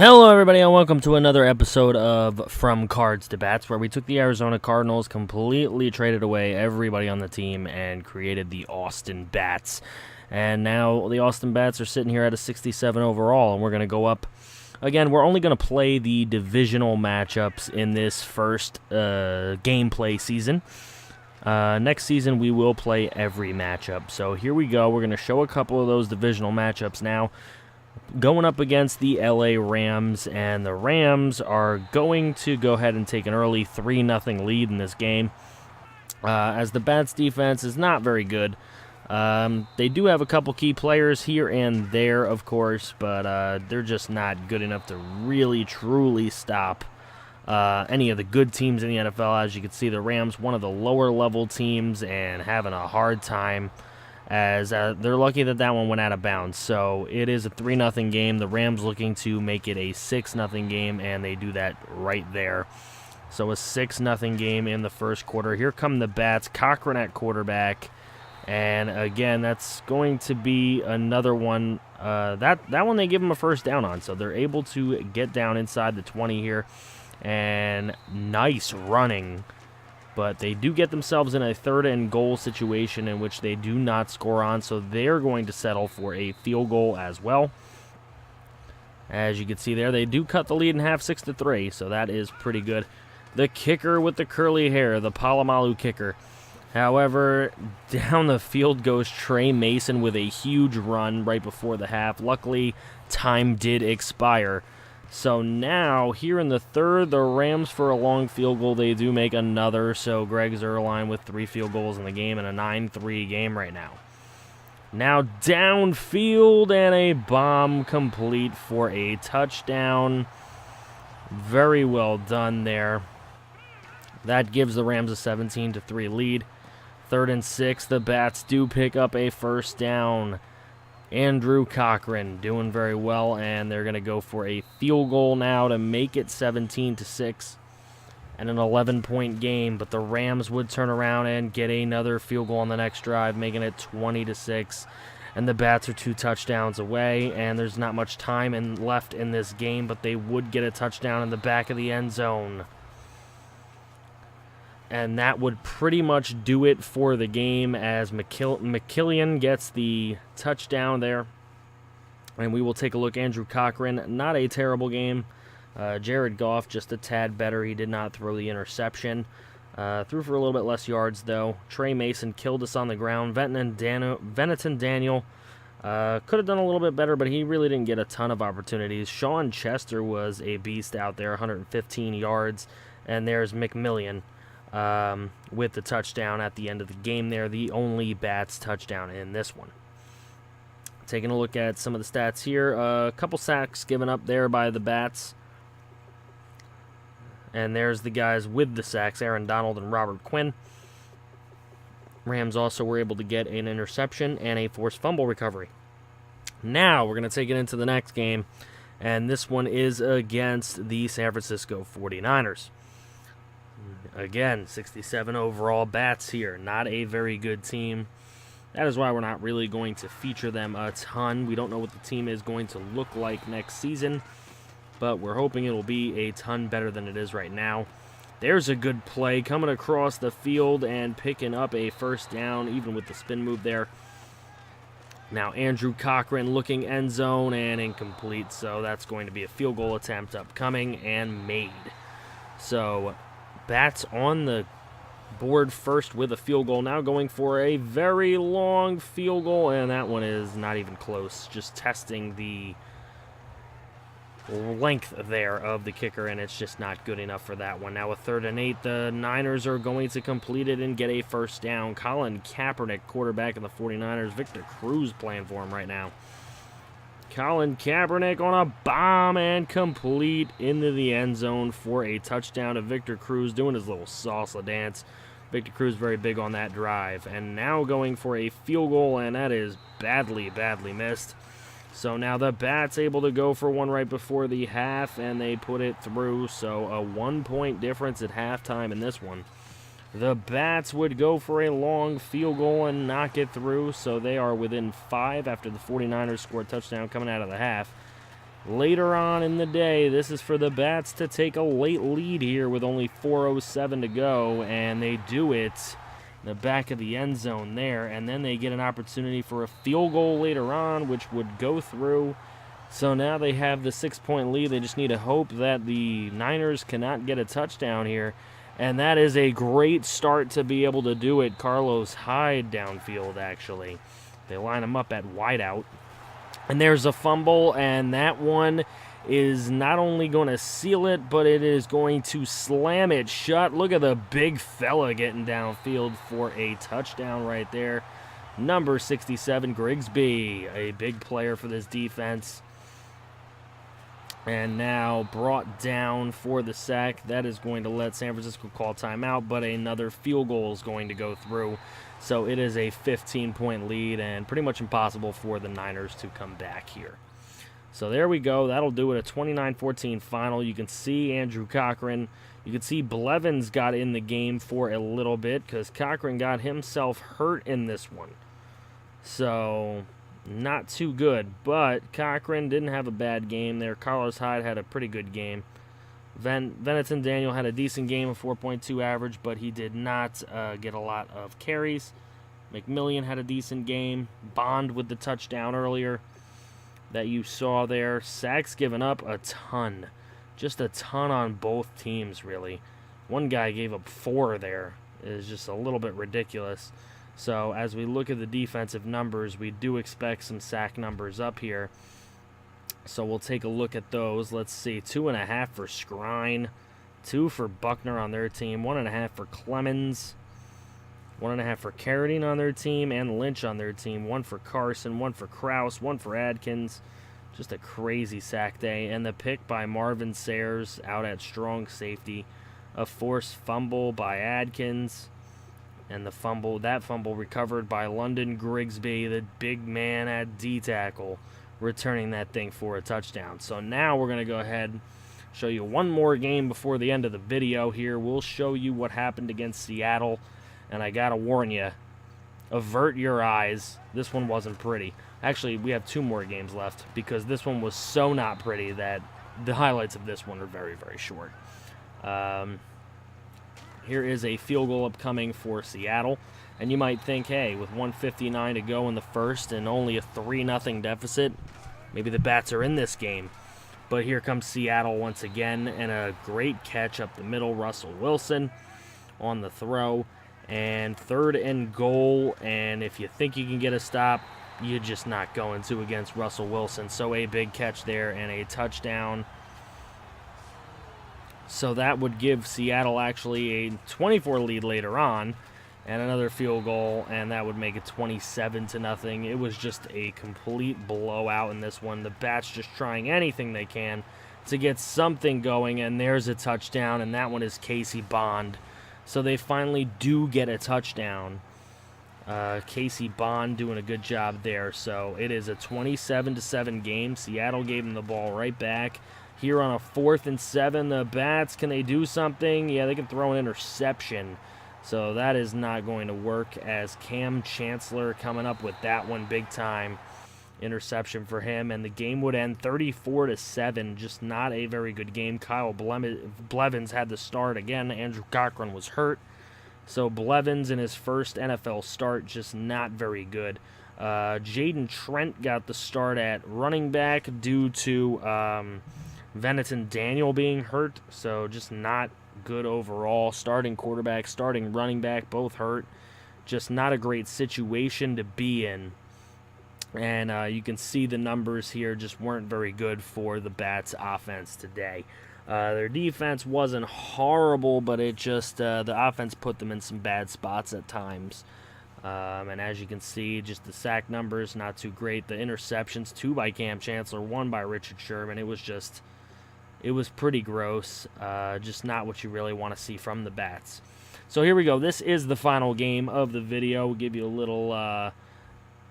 Hello everybody and welcome to another episode of From Cards to Bats, where we took the Arizona Cardinals, completely traded away everybody on the team, and created the Austin Bats. And now the Austin Bats are sitting here at a 67 overall, and we're going to go up. Again, we're only going to play the divisional matchups in this first gameplay season. Next season we will play every matchup. So here we go. We're going to show a couple of those divisional matchups now. Going up against the LA Rams, and the Rams are going to go ahead and take an early 3-0 lead in this game, as the Bats defense is not very good. They do have a couple key players here and there, of course, but they're just not good enough to really, truly stop any of the good teams in the NFL. As you can see, the Rams, one of the lower-level teams, and having a hard time, as they're lucky that that one went out of bounds. So it is a 3-0 game. The Rams looking to make it a 6-0 game, and they do that right there. So a 6-0 game in the first quarter. Here come the Bats. Cochran at quarterback. And again, that's going to be another one. That one they give them a first down on. So they're able to get down inside the 20 here. And nice running. But they do get themselves in a 3rd and goal situation in which they do not score on, so they're going to settle for a field goal as well. As you can see there, they do cut the lead in half 6-3, so that is pretty good. The kicker with the curly hair, the Palomalu kicker. However, down the field goes Trey Mason with a huge run right before the half. Luckily, time did expire. So now, here in the third, the Rams for a long field goal, they do make another. So Greg Zuerlein with 3 field goals in the game and a 9-3 game right now. Now downfield, and a bomb complete for a touchdown. Very well done there. That gives the Rams a 17-3 lead. 3rd and 6, the Bats do pick up a first down. Andrew Cochran doing very well, and they're going to go for a field goal now to make it 17-6 and an 11-point game. But the Rams would turn around and get another field goal on the next drive, making it 20-6. And the Bats are 2 touchdowns away, and there's not much time left in this game, but they would get a touchdown in the back of the end zone. And that would pretty much do it for the game, as McKillian gets the touchdown there. And we will take a look. Andrew Cochran, not a terrible game. Jared Goff, just a tad better. He did not throw the interception. Threw for a little bit less yards, though. Trey Mason killed us on the ground. Venneton Daniel could have done a little bit better, but he really didn't get a ton of opportunities. Sean Chester was a beast out there, 115 yards. And there's McMillian. With the touchdown at the end of the game there, the only Bats touchdown in this one. Taking a look at some of the stats here, a couple sacks given up there by the Bats. And there's the guys with the sacks, Aaron Donald and Robert Quinn. Rams also were able to get an interception and a forced fumble recovery. Now we're going to take it into the next game, and this one is against the San Francisco 49ers. Again, 67 overall Bats here. Not a very good team. That is why we're not really going to feature them a ton. We don't know what the team is going to look like next season, but we're hoping it will be a ton better than it is right now. There's a good play coming across the field and picking up a first down, even with the spin move there. Now Andrew Cochran looking end zone and incomplete, so that's going to be a field goal attempt upcoming and made. So Bats on the board first with a field goal, now going for a very long field goal, and that one is not even close. Just testing the length there of the kicker, and it's just not good enough for that one. Now a 3rd and 8, the Niners are going to complete it and get a first down. Colin Kaepernick, quarterback of the 49ers. Victor Cruz playing for him right now. Colin Kaepernick on a bomb and complete into the end zone for a touchdown to Victor Cruz, doing his little salsa dance. Victor Cruz very big on that drive. And now going for a field goal, and that is badly, badly missed. So now the Bats able to go for one right before the half, and they put it through. So a 1-point difference at halftime in this one. The Bats would go for a long field goal and knock it through, so they are within 5 after the 49ers scored a touchdown coming out of the half. later on in the day. This is for the Bats to take a late lead here with only 4:07 to go, and they do it in the back of the end zone there, and then they get an opportunity for a field goal later on, which would go through. So now they have the 6-point lead. They just need to hope that the Niners cannot get a touchdown here, and that is a great start to be able to do it. Carlos Hyde downfield, actually. They line him up at wideout. And there's a fumble, and that one is not only going to seal it, but it is going to slam it shut. Look at the big fella getting downfield for a touchdown right there. Number 67, Grigsby, a big player for this defense. And now brought down for the sack. That is going to let San Francisco call timeout, but another field goal is going to go through. So it is a 15-point lead and pretty much impossible for the Niners to come back here. So there we go. That'll do it, a 29-14 final. You can see Andrew Cochran. You can see Blevins got in the game for a little bit because Cochran got himself hurt in this one. So not too good, but Cochran didn't have a bad game there. Carlos Hyde had a pretty good game. Venneton Daniel had a decent game, a 4.2 average, but he did not get a lot of carries. McMillian had a decent game. Bond with the touchdown earlier that you saw there. Sacks given up a ton. Just a ton on both teams, really. One guy gave up 4 there. It is just a little bit ridiculous. So as we look at the defensive numbers, we do expect some sack numbers up here. So we'll take a look at those. Let's see, 2.5 for Skrine, 2 for Buckner on their team, 1.5 for Clemens, 1.5 for Carradine on their team, and Lynch on their team, 1 for Carson, 1 for Krause, 1 for Adkins. Just a crazy sack day. And the pick by Marvin Sayers out at strong safety. A forced fumble by Adkins. And that fumble recovered by London Grigsby, the big man at D-tackle, returning that thing for a touchdown. So now we're going to go ahead and show you one more game before the end of the video here. We'll show you what happened against Seattle. And I got to warn you, avert your eyes. This one wasn't pretty. Actually, we have 2 more games left because this one was so not pretty that the highlights of this one are very, very short. Here is a field goal upcoming for Seattle. And you might think, hey, with 1:59 to go in the first and only a 3-0 deficit, maybe the Bats are in this game. But here comes Seattle once again, and a great catch up the middle. Russell Wilson on the throw. And 3rd and goal, and if you think you can get a stop, you're just not going to against Russell Wilson. So a big catch there and a touchdown. So that would give Seattle actually a 24 lead later on, and another field goal, and that would make it 27-0. It was just a complete blowout in this one. The Bats just trying anything they can to get something going, and there's a touchdown, and that one is Casey Bond. So they finally do get a touchdown. Casey Bond doing a good job there. So it is a 27-7 game. Seattle gave them the ball right back. Here on a 4th and 7, the Bats, can they do something? Yeah, they can throw an interception. So that is not going to work, as Cam Chancellor coming up with that one big time. Interception for him, and the game would end 34-7. Just not a very good game. Kyle Blevins had the start again. Andrew Cochran was hurt. So Blevins in his first NFL start, just not very good. Jaden Trent got the start at running back due to Venneton Daniel being hurt. So just not good overall. Starting quarterback, starting running back, both hurt. Just not a great situation to be in. And you can see the numbers here just weren't very good for the Bats offense today. Their defense wasn't horrible, but it just the offense put them in some bad spots at times. And as you can see, just the sack numbers, not too great. The interceptions, 2 by Cam Chancellor, 1 by Richard Sherman. It was pretty gross. Just not what you really want to see from the Bats. So here we go. This is the final game of the video. We'll give you a little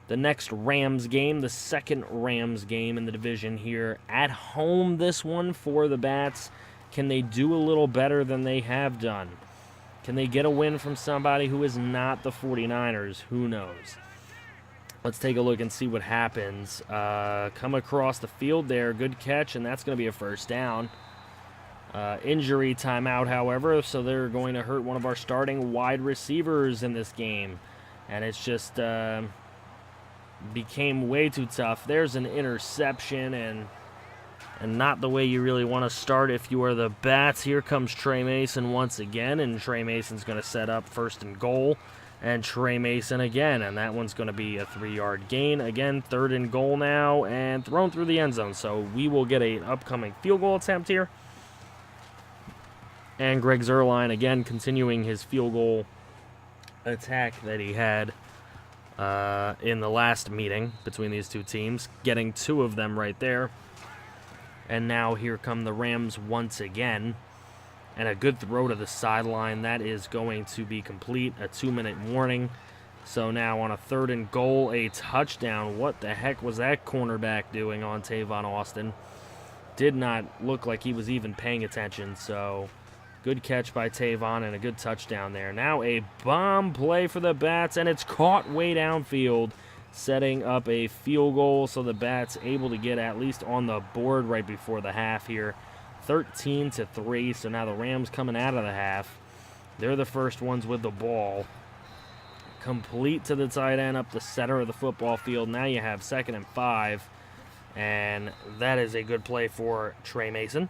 the next Rams game, the second Rams game in the division here. At home, this one for the Bats. Can they do a little better than they have done? Can they get a win from somebody who is not the 49ers? Who knows? Let's take a look and see what happens. Come across the field there. Good catch, and that's going to be a first down. Injury timeout, however, so they're going to hurt one of our starting wide receivers in this game. And it's just became way too tough. There's an interception, and not the way you really want to start if you are the Bats. Here comes Trey Mason once again, and Trey Mason's going to set up 1st and goal. And Trey Mason again, and that one's going to be a 3-yard gain. Again, 3rd and goal now, and thrown through the end zone. So we will get an upcoming field goal attempt here. And Greg Zuerlein, again, continuing his field goal attack that he had in the last meeting between these two teams, getting 2 of them right there. And now here come the Rams once again. And a good throw to the sideline. That is going to be complete. A 2-minute warning. So now on a 3rd and goal, a touchdown. What the heck was that cornerback doing on Tavon Austin? Did not look like he was even paying attention. So good catch by Tavon and a good touchdown there. Now a bomb play for the Bats, and it's caught way downfield, setting up a field goal. So the Bats able to get at least on the board right before the half here. 13-3, so now the Rams coming out of the half. They're the first ones with the ball. Complete to the tight end up the center of the football field. Now you have 2nd and 5, and that is a good play for Trey Mason.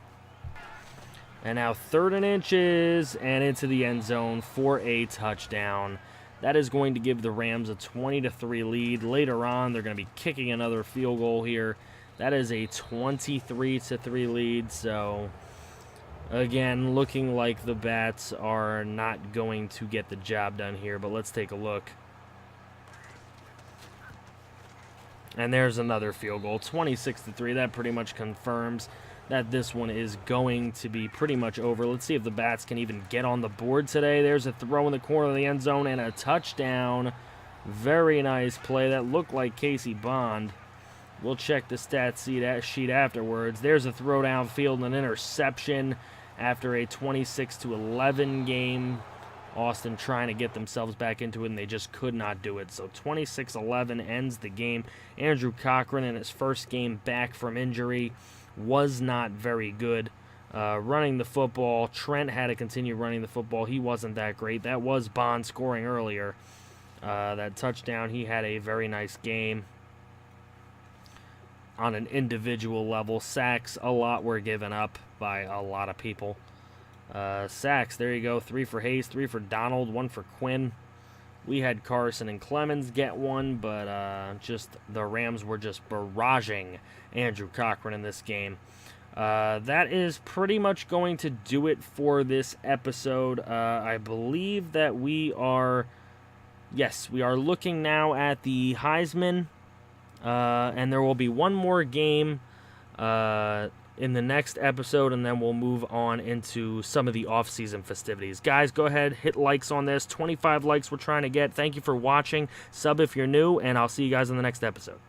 And now 3rd and inches, and into the end zone for a touchdown. That is going to give the Rams a 20-3 lead. Later on, they're going to be kicking another field goal here. That is a 23-3 lead, so again, looking like the Bats are not going to get the job done here, but let's take a look. And there's another field goal, 26-3. That pretty much confirms that this one is going to be pretty much over. Let's see if the Bats can even get on the board today. There's a throw in the corner of the end zone and a touchdown. Very nice play. That looked like Casey Bond. We'll check the stat sheet afterwards. There's a throw downfield and an interception after a 26-11 game. Austin trying to get themselves back into it, and they just could not do it. So 26-11 ends the game. Andrew Cochran, in his first game back from injury, was not very good running the football. Trent had to continue running the football. He wasn't that great. That was Bond scoring earlier. That touchdown, he had a very nice game. On an individual level, sacks, a lot were given up by a lot of people. Sacks, there you go. 3 for Hayes, 3 for Donald, 1 for Quinn. We had Carson and Clemens get one, but just the Rams were just barraging Andrew Cochran in this game. That is pretty much going to do it for this episode. I believe that we are looking now at the Heisman. And there will be one more game in the next episode, and then we'll move on into some of the off-season festivities. Guys, go ahead, hit likes on this. 25 likes we're trying to get. Thank you for watching. Sub if you're new, and I'll see you guys in the next episode.